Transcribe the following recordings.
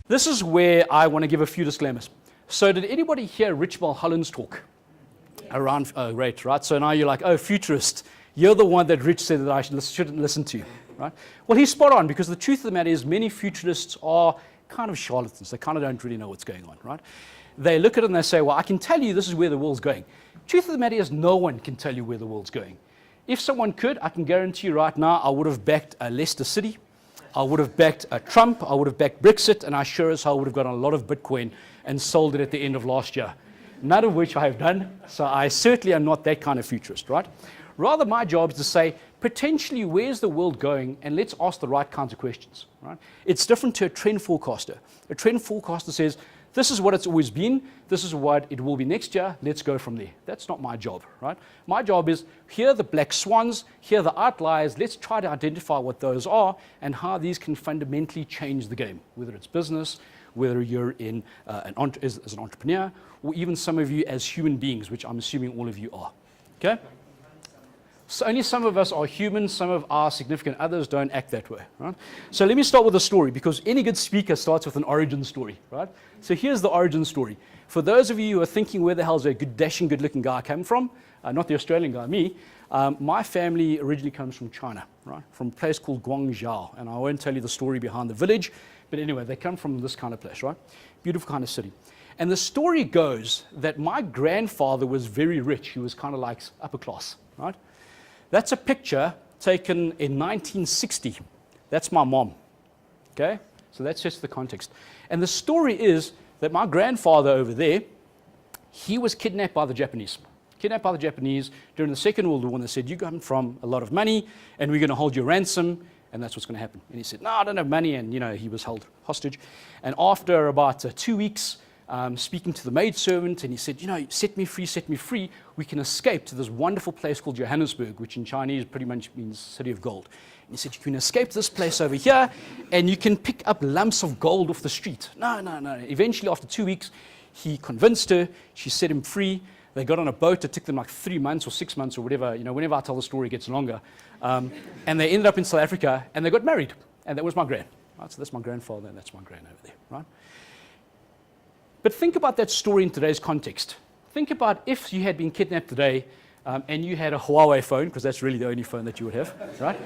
This is where I want to give a few disclaimers. So did anybody hear Rich Mulholland's talk around, oh, right, so now you're like, oh, Futurist, you're the one that Rich said that I shouldn't listen to, right? Well, he's spot on, because the truth of the matter is many futurists are kind of charlatans. They kind of don't really know what's going on, right? They look at it and they say, well, I can tell you this is where the world's going. Truth of the matter is no one can tell you where the world's going. If someone could, I can guarantee you right now, I would have backed a Leicester City, I would have backed a Trump, I would have backed Brexit, and I sure as hell would have gotten a lot of Bitcoin and sold it at the end of last year. None of which I have done, so I certainly am not that kind of futurist, right? Rather, my job is to say, potentially, where's the world going, and let's ask the right kinds of questions, right? It's different to a trend forecaster. A trend forecaster says, this is what it's always been, this is what it will be next year, let's go from there. That's not my job, right? My job is, here are the black swans, here are the outliers, let's try to identify what those are and how these can fundamentally change the game, whether it's business, whether you're in as an entrepreneur, or even some of you as human beings, which I'm assuming all of you are, okay? So only some of us are human, some of our significant others don't act that way, right? So let me start with a story, because any good speaker starts with an origin story, right? So here's the origin story. For those of you who are thinking, where the hell is a good, dashing, good-looking guy come from? Not the Australian guy, me. My family originally comes from China, right? From a place called Guangzhou, and I won't tell you the story behind the village, but anyway, they come from this kind of place, right? Beautiful kind of city. And the story goes that my grandfather was very rich. He was kind of like upper class, right? That's a picture taken in 1960. That's my mom, okay? So that's just the context. And the story is that my grandfather over there, he was kidnapped by the Japanese. Kidnapped by the Japanese during the Second World War, and they said, you come from a lot of money, and we're going to hold you ransom, and that's what's going to happen. And he said, no, I don't have money, and he was held hostage. And after about 2 weeks, speaking to the maidservant, and he said, set me free, we can escape to this wonderful place called Johannesburg, which in Chinese pretty much means city of gold. And he said, you can escape to this place over here, and you can pick up lumps of gold off the street. No. Eventually, after 2 weeks, he convinced her, she set him free. They got on a boat, it took them like 3 months or 6 months or whatever, whenever I tell the story it gets longer. And they ended up in South Africa, and they got married, and that was my gran. Right? So that's my grandfather, and that's my gran over there, right? But think about that story in today's context. Think about if you had been kidnapped today and you had a Huawei phone, because that's really the only phone that you would have, right?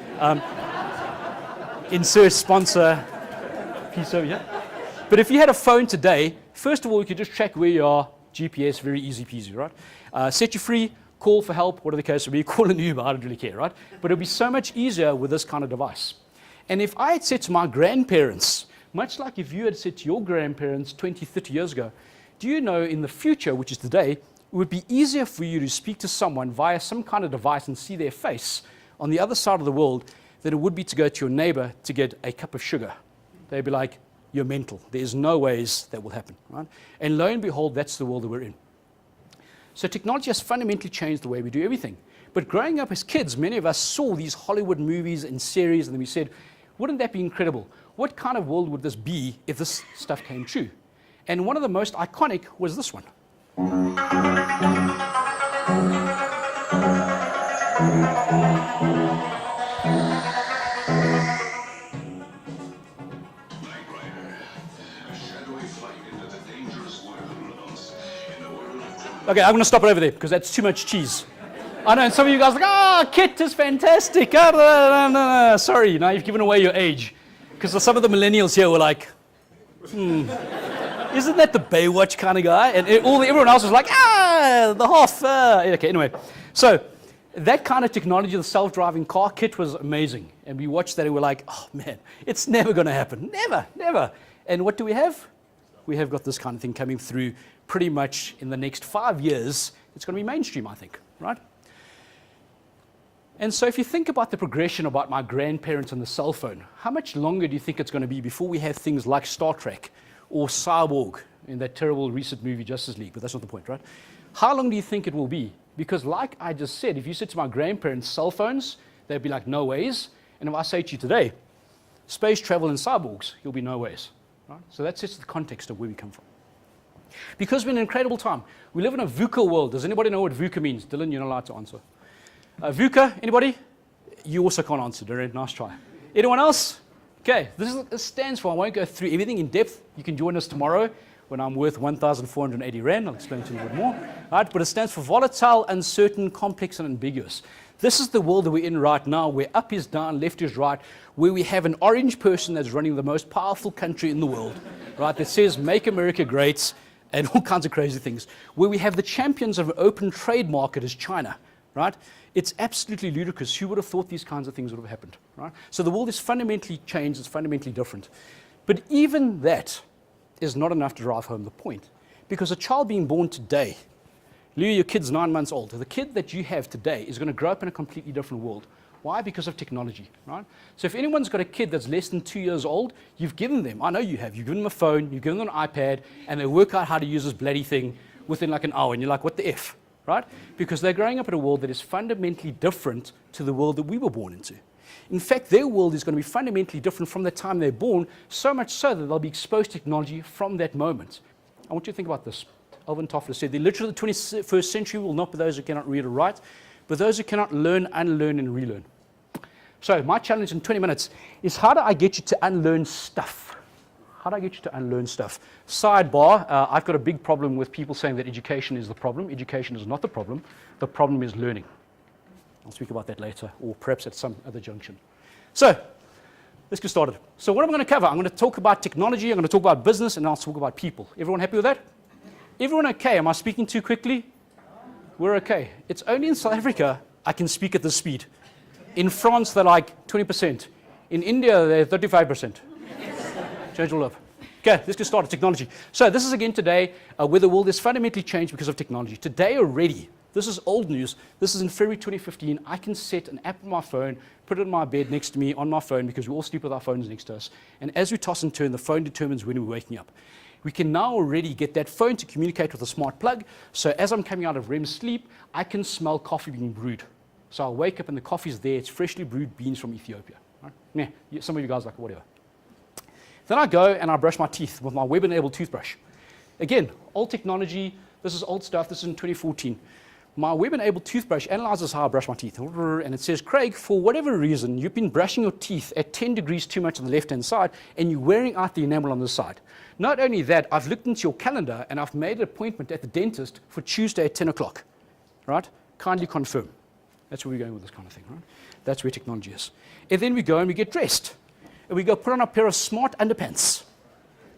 Insert sponsor piece over here. But if you had a phone today, first of all, you could just track where you are, GPS, very easy peasy, right? Set you free, call for help, whatever the case would be, call an Uber, I don't really care, right? But it would be so much easier with this kind of device. And if I had said to my grandparents, much like if you had said to your grandparents 20, 30 years ago, do you know in the future, which is today, it would be easier for you to speak to someone via some kind of device and see their face on the other side of the world than it would be to go to your neighbor to get a cup of sugar. They'd be like, you're mental. There's no ways that will happen, right? And lo and behold, that's the world that we're in. So technology has fundamentally changed the way we do everything. But growing up as kids, many of us saw these Hollywood movies and series, and then we said, wouldn't that be incredible? What kind of world would this be if this stuff came true? And one of the most iconic was this one. Okay, I'm going to stop it over there because that's too much cheese. I know, and some of you guys are like, Kit is fantastic. Sorry, now you've given away your age. Because some of the millennials here were like, isn't that the Baywatch kind of guy? And everyone else was like, the Hoff. Okay, anyway. So that kind of technology, the self-driving car, Kit was amazing. And we watched that and we're like, oh man, it's never going to happen. Never. And what do we have? We have got this kind of thing coming through pretty much in the next 5 years. It's going to be mainstream, I think, right? And so if you think about the progression about my grandparents and the cell phone, how much longer do you think it's going to be before we have things like Star Trek or Cyborg in that terrible recent movie Justice League? But that's not the point, right? How long do you think it will be? Because like I just said, if you said to my grandparents cell phones, they'd be like, no ways. And if I say to you today, space travel and cyborgs, you'll be no ways. Right? So that's just the context of where we come from. Because we're in an incredible time. We live in a VUCA world. Does anybody know what VUCA means? Dylan, you're not allowed to answer. VUCA, anybody? You also can't answer, Darren. Nice try. Anyone else? Okay, this stands for, I won't go through everything in depth. You can join us tomorrow when I'm worth 1,480 Rand. I'll explain to you a little bit more. Right? But it stands for volatile, uncertain, complex, and ambiguous. This is the world that we're in right now, where up is down, left is right, where we have an orange person that's running the most powerful country in the world, right, that says, make America great, and all kinds of crazy things. Where we have the champions of an open trade market as China, right? It's absolutely ludicrous. Who would have thought these kinds of things would have happened, right? So the world is fundamentally changed, it's fundamentally different. But even that is not enough to drive home the point. Because a child being born today, Lou, your kid's 9 months old. The kid that you have today is going to grow up in a completely different world. Why? Because of technology, right? So if anyone's got a kid that's less than 2 years old, you've given them, I know you have, you've given them a phone, you've given them an iPad, and they work out how to use this bloody thing within like an hour, and you're like, what the F, right? Because they're growing up in a world that is fundamentally different to the world that we were born into. In fact, their world is going to be fundamentally different from the time they're born, so much so that they'll be exposed to technology from that moment. I want you to think about this. Alvin Toffler said, the literature of the 21st century will not be those who cannot read or write, but those who cannot learn, unlearn, and relearn. So my challenge in 20 minutes is, how do I get you to unlearn stuff? How do I get you to unlearn stuff? Sidebar, I've got a big problem with people saying that education is the problem. Education is not the problem. The problem is learning. I'll speak about that later, or perhaps at some other junction. So let's get started. So what am I going to cover? I'm going to talk about technology, I'm going to talk about business, and I'll talk about people. Everyone happy with that? Everyone okay? Am I speaking too quickly? We're okay. It's only in South Africa I can speak at this speed. In France, they're like 20%. In India, they're 35%. Change all up. Okay, let's get started. Technology. So this is again today where the world has fundamentally changed because of technology. Today already, this is old news. This is in February 2015. I can set an app on my phone, put it in my bed next to me on my phone, because we all sleep with our phones next to us. And as we toss and turn, the phone determines when we're waking up. We can now already get that phone to communicate with a smart plug. So as I'm coming out of REM sleep, I can smell coffee being brewed. So I'll wake up and the coffee's there. It's freshly brewed beans from Ethiopia. Right? Yeah, some of you guys are like, whatever. Then I go and I brush my teeth with my web-enabled toothbrush. Again, old technology. This is old stuff. This is in 2014. My web-enabled toothbrush analyzes how I brush my teeth. And it says, Craig, for whatever reason, you've been brushing your teeth at 10 degrees too much on the left-hand side, and you're wearing out the enamel on the side. Not only that, I've looked into your calendar, and I've made an appointment at the dentist for Tuesday at 10 o'clock. Right? Kindly confirm. That's where we're going with this kind of thing. Right? That's where technology is. And then we go and we get dressed. And we go put on a pair of smart underpants.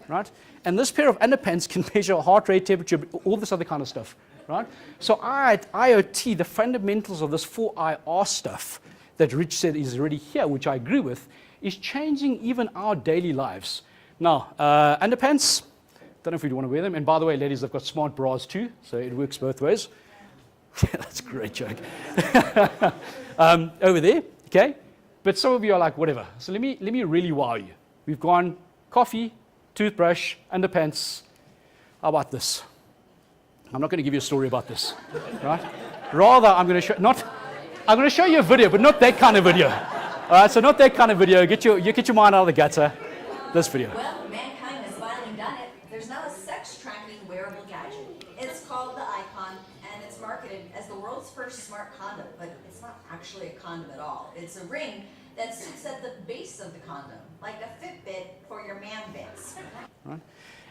Right? And this pair of underpants can measure heart rate, temperature, all this other kind of stuff. Right? So IoT, the fundamentals of this 4IR stuff that Rich said is already here, which I agree with, is changing even our daily lives. Now, underpants, don't know if you'd want to wear them. And by the way, ladies, they've got smart bras too, so it works both ways. That's a great joke. Over there, okay? But some of you are like, whatever. So let me really wow you. We've gone coffee, toothbrush, underpants. How about this? I'm not going to give you a story about this, right? Rather, I'm going to show you a video, but not that kind of video. All right, so not that kind of video. Get your mind out of the gutter. This video. Well, mankind has finally done it. There's now a sex-tracking wearable gadget. It's called the Icon, and it's marketed as the world's first smart condom, but it's not actually a condom at all. It's a ring that sits at the base of the condom, like a Fitbit for your man bits. Right.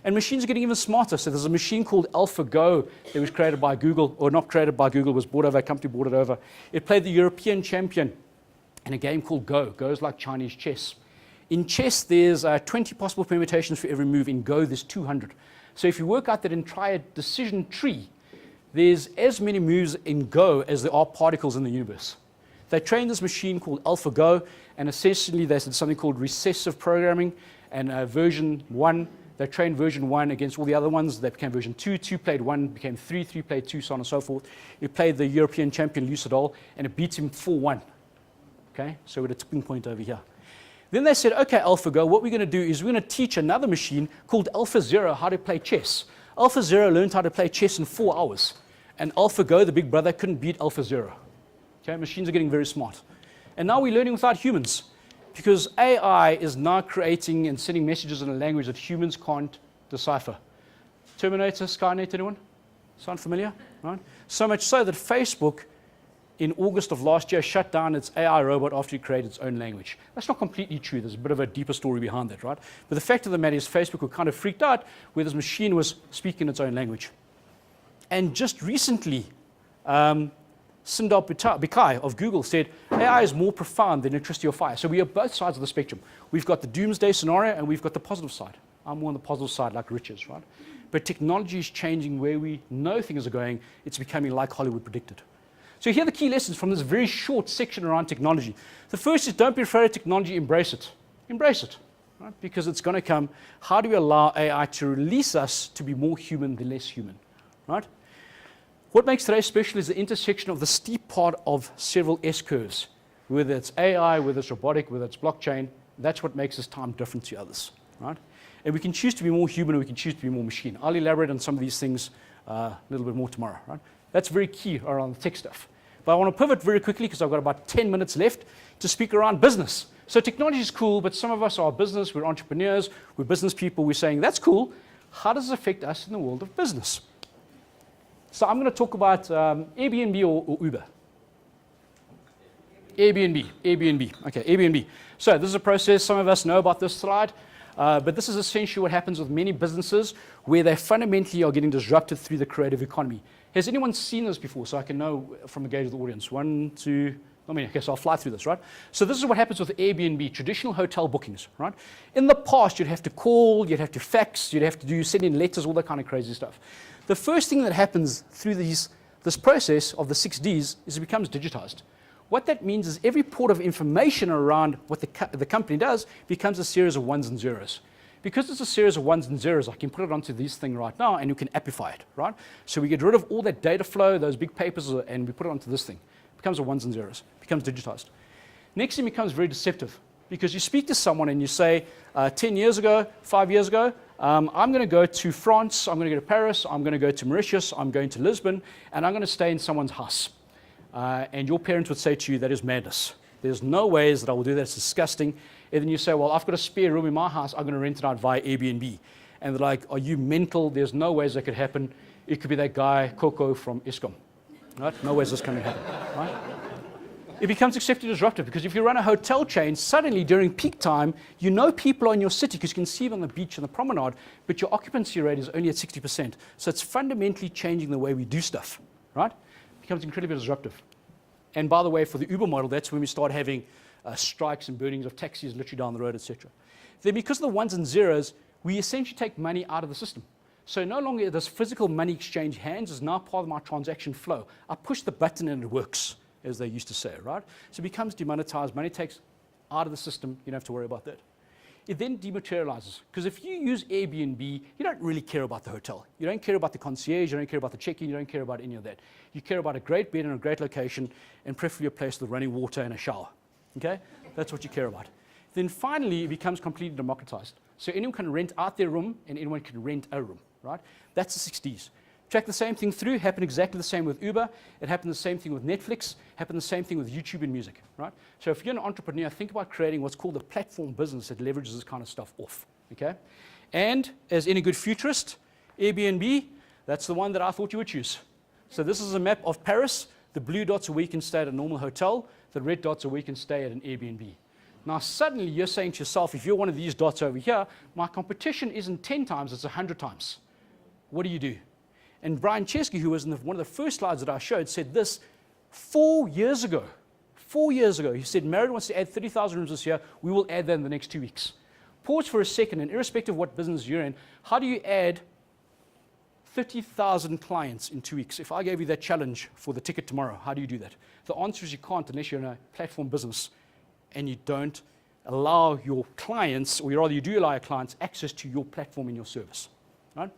And machines are getting even smarter. So there's a machine called Alphago that was created by Google, or not created by Google, was bought over, a company bought it over. It played the European champion in a game called Go. Go is like Chinese chess. In chess, there's 20 possible permutations for every move. In Go, there's 200. So if you work out that entire decision tree, there's as many moves in Go as there are particles in the universe. They trained this machine called AlphaGo, and essentially they did something called recessive programming, and version 1, they trained version 1 against all the other ones. They became version 2. 2 played 1, became 3. 3 played 2, so on and so forth. It played the European champion, Lucidol, and it beat him 4-1. Okay, so we're at a tipping point over here. Then they said, okay, AlphaGo, what we're going to do is we're going to teach another machine called AlphaZero how to play chess. AlphaZero learned how to play chess in 4 hours. And AlphaGo, the big brother, couldn't beat AlphaZero. Okay, machines are getting very smart. And now we're learning without humans, because AI is now creating and sending messages in a language that humans can't decipher. Terminator, Skynet, anyone? Sound familiar? Right? So much so that Facebook in August of last year, shut down its AI robot after it created its own language. That's not completely true. There's a bit of a deeper story behind that, right? But the fact of the matter is Facebook were kind of freaked out where this machine was speaking its own language. And just recently, Sundar Pichai of Google said, AI is more profound than electricity or fire. So we are both sides of the spectrum. We've got the doomsday scenario and we've got the positive side. I'm more on the positive side like Rich is, right? But technology is changing where we know things are going. It's becoming like Hollywood predicted. So here are the key lessons from this very short section around technology. The first is don't be afraid of technology, embrace it. Embrace it, right? Because it's going to come. How do we allow AI to release us to be more human than less human, right? What makes today special is the intersection of the steep part of several S-curves, whether it's AI, whether it's robotic, whether it's blockchain. That's what makes this time different to others, right? And we can choose to be more human or we can choose to be more machine. I'll elaborate on some of these things a little bit more tomorrow, right? That's very key around the tech stuff. But I want to pivot very quickly because I've got about 10 minutes left to speak around business. So technology is cool, but some of us are business, we're entrepreneurs, we're business people, we're saying, that's cool. How does it affect us in the world of business? So I'm going to talk about Airbnb or Uber. Airbnb. Okay, Airbnb. So this is a process. Some of us know about this slide. But this is essentially what happens with many businesses where they fundamentally are getting disrupted through the creative economy. Has anyone seen this before so I can know from the gauge of the audience? One, two, okay, so I'll fly through this, right? So this is what happens with Airbnb, traditional hotel bookings, right? In the past, you'd have to call, you'd have to fax, you'd have to send in letters, all that kind of crazy stuff. The first thing that happens through this process of the 6Ds is it becomes digitized. What that means is every port of information around what the company does becomes a series of ones and zeros. Because it's a series of ones and zeros, I can put it onto this thing right now and you can appify it, right? So we get rid of all that data flow, those big papers, and we put it onto this thing. It becomes a ones and zeros, becomes digitized. Next thing becomes very deceptive because you speak to someone and you say, 10 years ago, 5 years ago, I'm going to go to France, I'm going to go to Paris, I'm going to go to Mauritius, I'm going to Lisbon, and I'm going to stay in someone's house. And your parents would say to you, that is madness. There's no ways that I will do that. It's disgusting. And then you say, well, I've got a spare room in my house. I'm going to rent it out via Airbnb. And they're like, are you mental? There's no ways that could happen. It could be that guy, Coco from Eskom. Right? No ways this can happen. Right? It becomes exceptionally disruptive because if you run a hotel chain, suddenly during peak time, you know people are in your city because you can see them on the beach and the promenade, but your occupancy rate is only at 60%. So it's fundamentally changing the way we do stuff. Right? Becomes incredibly disruptive. And by the way, for the Uber model, that's when we start having strikes and burnings of taxis literally down the road, etc. Then because of the ones and zeros, we essentially take money out of the system. So no longer this physical money exchange hands is now part of my transaction flow. I push the button and it works, as they used to say, right? So it becomes demonetized, money takes out of the system, you don't have to worry about that. It then dematerializes. Because if you use Airbnb, you don't really care about the hotel. You don't care about the concierge, you don't care about the check-in, you don't care about any of that. You care about a great bed and a great location, and preferably a place with running water and a shower. Okay? That's what you care about. Then finally, it becomes completely democratized. So anyone can rent out their room, and anyone can rent a room, right? That's the 6Ds. Track the same thing through, happened exactly the same with Uber, it happened the same thing with Netflix, happened the same thing with YouTube and music, right? So if you're an entrepreneur, think about creating what's called a platform business that leverages this kind of stuff off, okay? And as any good futurist, Airbnb, that's the one that I thought you would choose. So this is a map of Paris. The blue dots are where you can stay at a normal hotel. The red dots are where you can stay at an Airbnb. Now suddenly you're saying to yourself, if you're one of these dots over here, my competition isn't 10 times, it's 100 times. What do? And Brian Chesky, who was in one of the first slides that I showed, said this 4 years ago. 4 years ago, he said, Marriott wants to add 30,000 rooms this year. We will add that in the next 2 weeks. Pause for a second, and irrespective of what business you're in, how do you add 30,000 clients in 2 weeks? If I gave you that challenge for the ticket tomorrow, how do you do that? The answer is you can't unless you're in a platform business and you don't allow your clients, or rather you do allow your clients access to your platform and your service. Right?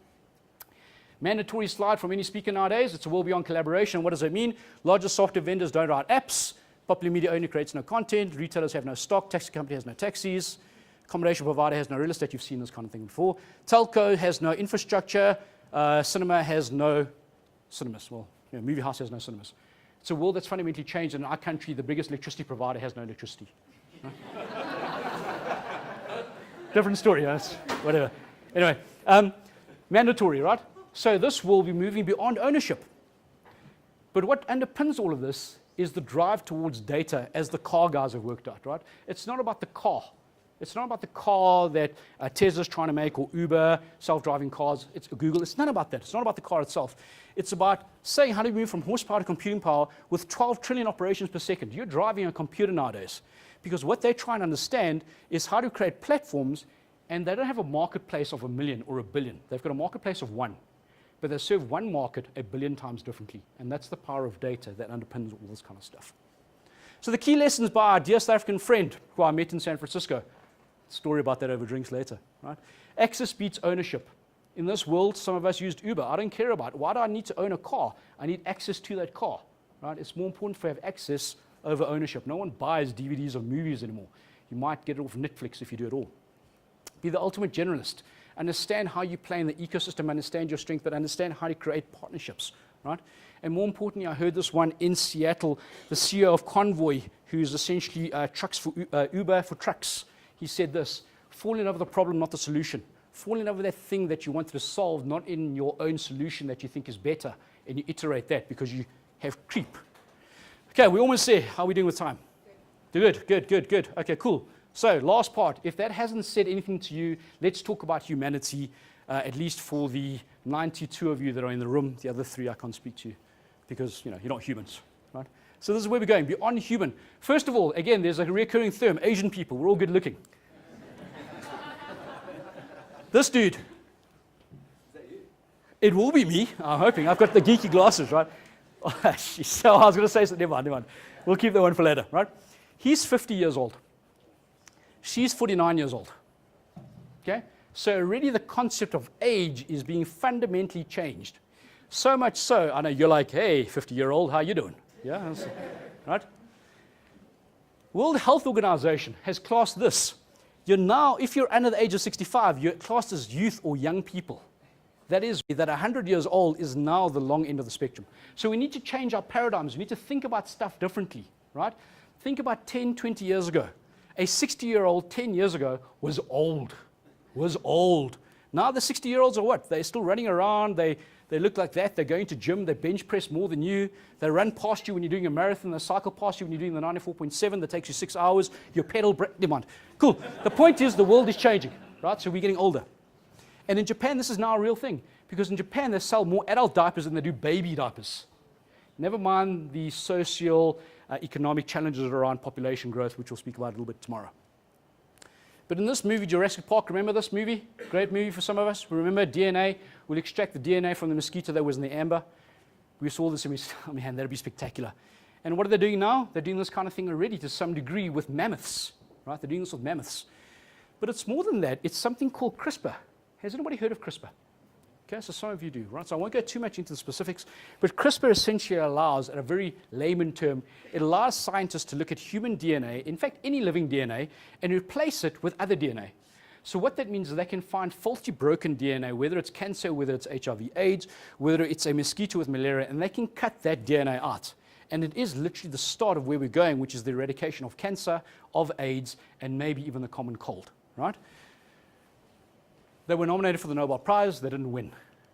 Mandatory slide from any speaker nowadays. It's a world beyond collaboration. What does that mean? Larger software vendors don't write apps. Popular media owner creates no content. Retailers have no stock. Taxi company has no taxis. Accommodation provider has no real estate. You've seen this kind of thing before. Telco has no infrastructure. Cinema has no cinemas. Well, movie house has no cinemas. It's a world that's fundamentally changed. In our country, the biggest electricity provider has no electricity. Right? Different story, yes? Whatever. Anyway, mandatory, right? So this will be moving beyond ownership. But what underpins all of this is the drive towards data, as the car guys have worked out, right? It's not about the car. It's not about the car that Tesla's trying to make, or Uber, self-driving cars, it's Google. It's not about that. It's not about the car itself. It's about saying how do we move from horsepower to computing power with 12 trillion operations per second. You're driving a computer nowadays. Because what they try and understand is how to create platforms, and they don't have a marketplace of 1 million or 1 billion. They've got a marketplace of 1. But they serve one market 1 billion times differently. And that's the power of data that underpins all this kind of stuff. So the key lessons by our dear South African friend who I met in San Francisco. Story about that over drinks later, right? Access beats ownership. In this world, some of us used Uber. I don't care about it. Why do I need to own a car? I need access to that car, right? It's more important to have access over ownership. No one buys DVDs of movies anymore. You might get it off Netflix if you do it all. Be the ultimate generalist. Understand how you play in the ecosystem, understand your strength, but understand how to create partnerships, right? And more importantly, I heard this one in Seattle, the CEO of Convoy, who's essentially trucks for Uber for trucks. He said this: fall in love with the problem, not the solution. Fall in love with that thing that you wanted to solve, not in your own solution that you think is better, and you iterate that because you have creep. Okay, we're almost there. How are we doing with time? Good. Good. Okay, cool. So, last part. If that hasn't said anything to you, let's talk about humanity, at least for the 92 of you that are in the room. The other 3 I can't speak to because, you're not humans, right? So this is where we're going, beyond human. First of all, again, there's a recurring term, Asian people. We're all good looking. This dude. Is that you? It will be me, I'm hoping. I've got the geeky glasses, right? So I was going to say something. Never mind. We'll keep that one for later, right? He's 50 years old. She's 49 years old. Okay? So already the concept of age is being fundamentally changed. So much so, I know you're like, hey, 50-year-old, how you doing? Yeah, right? World Health Organization has classed this. You're now, if you're under the age of 65, you're classed as youth or young people. That is, that 100 years old is now the long end of the spectrum. So we need to change our paradigms. We need to think about stuff differently, right? Think about 10, 20 years ago. A 60-year-old 10 years ago was old. Now the 60-year-olds are what? They're still running around. They look like that. They're going to gym. They bench press more than you. They run past you when you're doing a marathon. They cycle past you when you're doing the 94.7 that takes you 6 hours. Your pedal break demand. Cool. The point is the world is changing, right? So we're getting older. And in Japan, this is now a real thing. Because in Japan, they sell more adult diapers than they do baby diapers. Never mind the social, economic challenges around population growth, which we'll speak about a little bit tomorrow. But in this movie, Jurassic Park, remember this movie? Great movie for some of us. We remember DNA. We'll extract the DNA from the mosquito that was in the amber. We saw this and we said, oh man, that'd be spectacular. And what are they doing now? They're doing this kind of thing already to some degree with mammoths, right? They're doing this with mammoths. But it's more than that. It's something called CRISPR. Has anybody heard of CRISPR? Okay, so some of you do, right? So I won't go too much into the specifics, but CRISPR essentially allows, at a very layman term, it allows scientists to look at human DNA, in fact, any living DNA, and replace it with other DNA. So what that means is they can find faulty broken DNA, whether it's cancer, whether it's HIV/AIDS, whether it's a mosquito with malaria, and they can cut that DNA out. And it is literally the start of where we're going, which is the eradication of cancer, of AIDS, and maybe even the common cold, right? They were nominated for the Nobel Prize. They didn't win.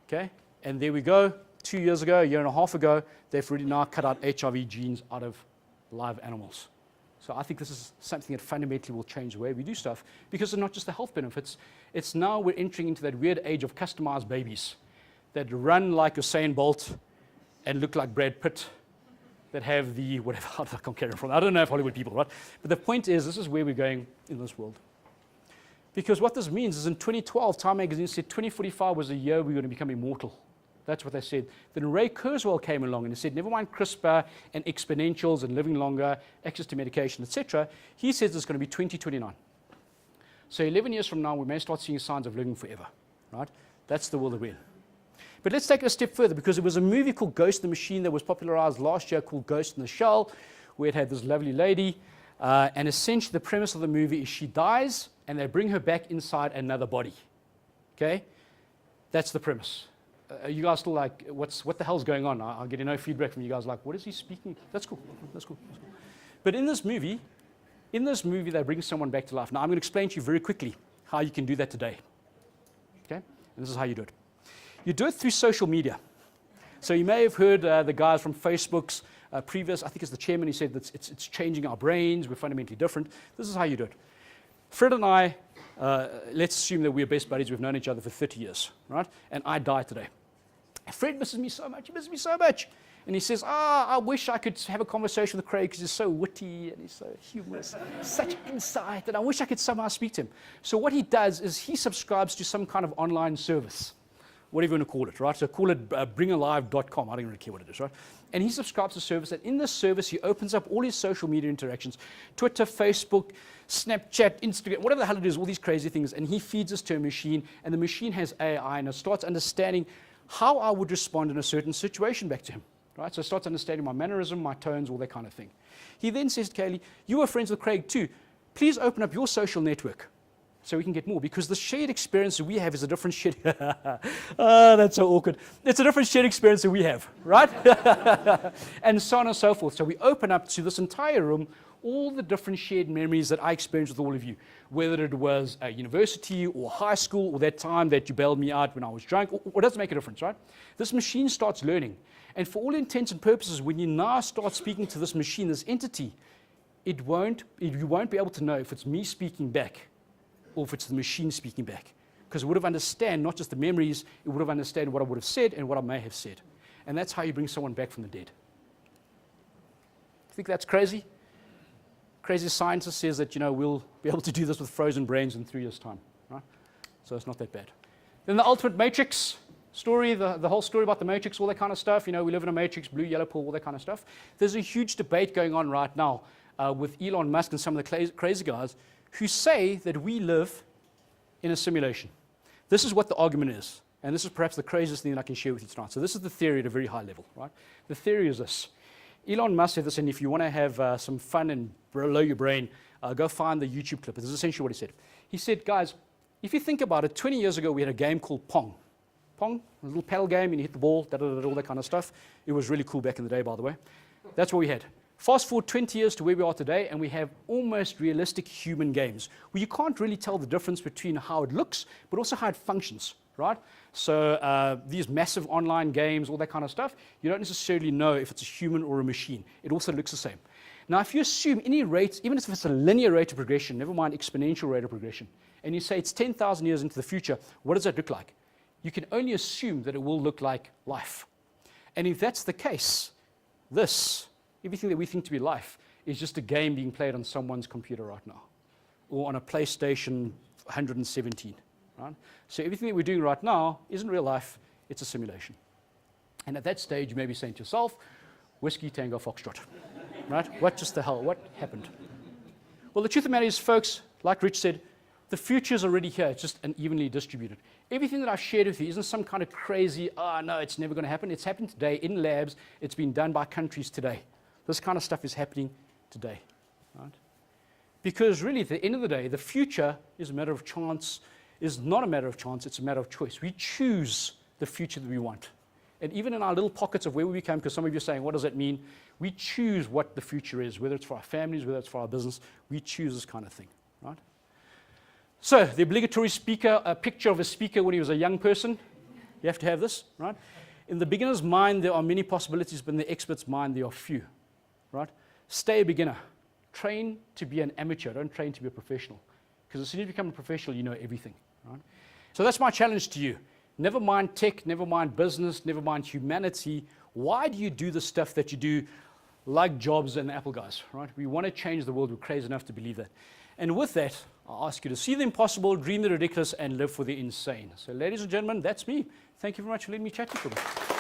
Okay? And there we go. 2 years ago, a year and a half ago, they've really now cut out HIV genes out of live animals. So I think this is something that fundamentally will change the way we do stuff, because it's not just the health benefits. It's now we're entering into that weird age of customized babies that run like Usain Bolt and look like Brad Pitt, that have the whatever, I can't carry from. I don't know if Hollywood people, right? But the point is, this is where we're going in this world. Because what this means is in 2012, Time magazine said 2045 was the year we were going to become immortal. That's what they said. Then Ray Kurzweil came along and he said, never mind CRISPR and exponentials and living longer, access to medication, etc. He says it's going to be 2029. So 11 years from now, we may start seeing signs of living forever, right? That's the world that we're in. But let's take it a step further, because there was a movie called Ghost in the Machine that was popularized last year called Ghost in the Shell, where it had this lovely lady. And essentially the premise of the movie is she dies and they bring her back inside another body. Okay? That's the premise. You guys still like, what the hell's going on? I'm getting no feedback from you guys like, what is he speaking? That's cool. That's cool. That's cool. But in this movie, they bring someone back to life. Now I'm going to explain to you very quickly how you can do that today. Okay? And this is how you do it. You do it through social media. So you may have heard the guys from Facebook's previous, I think it's the chairman, he said that it's changing our brains, we're fundamentally different. This is how you do it. Fred and I, let's assume that we're best buddies, we've known each other for 30 years, right? And I die today. Fred misses me so much, he misses me so much. And he says, I wish I could have a conversation with Craig because he's so witty and he's so humorous, such insight, and I wish I could somehow speak to him. So what he does is he subscribes to some kind of online service, whatever you want to call it, right? So call it bringalive.com, I don't really care what it is, right? And he subscribes to a service, and in this service he opens up all his social media interactions, Twitter, Facebook, Snapchat, Instagram, whatever the hell it is, all these crazy things, and he feeds this to a machine, and the machine has AI, and it starts understanding how I would respond in a certain situation back to him. Right? So it starts understanding my mannerism, my tones, all that kind of thing. He then says to Kaylee, you are friends with Craig too. Please open up your social network so we can get more, because the shared experience that we have is a different shared... that's so awkward. It's a different shared experience that we have, right? And so on and so forth. So we open up to this entire room all the different shared memories that I experienced with all of you, whether it was university or high school or that time that you bailed me out when I was drunk, or it doesn't make a difference, right? This machine starts learning. And for all intents and purposes, when you now start speaking to this machine, this entity, you won't be able to know if it's me speaking back or if it's the machine speaking back. Because it would have understood not just the memories, it would have understood what I would have said and what I may have said. And that's how you bring someone back from the dead. Think that's crazy? Crazy scientist says that, we'll be able to do this with frozen brains in 3 years' time, right? So it's not that bad. Then the ultimate matrix story, the whole story about the matrix, all that kind of stuff. We live in a matrix, blue, yellow pill, all that kind of stuff. There's a huge debate going on right now with Elon Musk and some of the crazy guys who say that we live in a simulation. This is what the argument is. And this is perhaps the craziest thing that I can share with you tonight. So this is the theory at a very high level, right? The theory is this. Elon Musk said this, and if you want to have some fun and blow your brain, go find the YouTube clip. This is essentially what he said. He said, guys, if you think about it, 20 years ago we had a game called Pong. Pong, a little paddle game, and you hit the ball, all that kind of stuff. It was really cool back in the day, by the way. That's what we had. Fast forward 20 years to where we are today, and we have almost realistic human games, where you can't really tell the difference between how it looks, but also how it functions, right? So these massive online games, all that kind of stuff, you don't necessarily know if it's a human or a machine. It also looks the same. Now, if you assume any rate, even if it's a linear rate of progression, never mind exponential rate of progression, and you say it's 10,000 years into the future, what does that look like? You can only assume that it will look like life. And if that's the case, everything that we think to be life, is just a game being played on someone's computer right now, or on a PlayStation 117. Right? So everything that we're doing right now isn't real life, it's a simulation. And at that stage, you may be saying to yourself, Whiskey Tango Foxtrot. Right? What just the hell? What happened? Well, the truth of the matter is, folks, like Rich said, the future is already here. It's just unevenly distributed. Everything that I've shared with you isn't some kind of crazy, no, it's never going to happen. It's happening today in labs. It's been done by countries today. This kind of stuff is happening today. Right? Because really, at the end of the day, the future is a matter of chance, is not a matter of chance, it's a matter of choice. We choose the future that we want. And even in our little pockets of where we become, because some of you are saying, what does that mean? We choose what the future is, whether it's for our families, whether it's for our business. We choose this kind of thing. Right? So the obligatory speaker, a picture of a speaker when he was a young person. You have to have this, right? In the beginner's mind, there are many possibilities, but in the expert's mind, there are few, right? Stay a beginner. Train to be an amateur. Don't train to be a professional. Because as soon as you become a professional, you know everything, right? So that's my challenge to you. Never mind tech, never mind business, never mind humanity. Why do you do the stuff that you do, like Jobs and the Apple guys, right? We want to change the world. We're crazy enough to believe that. And with that, I ask you to see the impossible, dream the ridiculous, and live for the insane. So ladies and gentlemen, that's me. Thank you very much for letting me chat to you for a bit.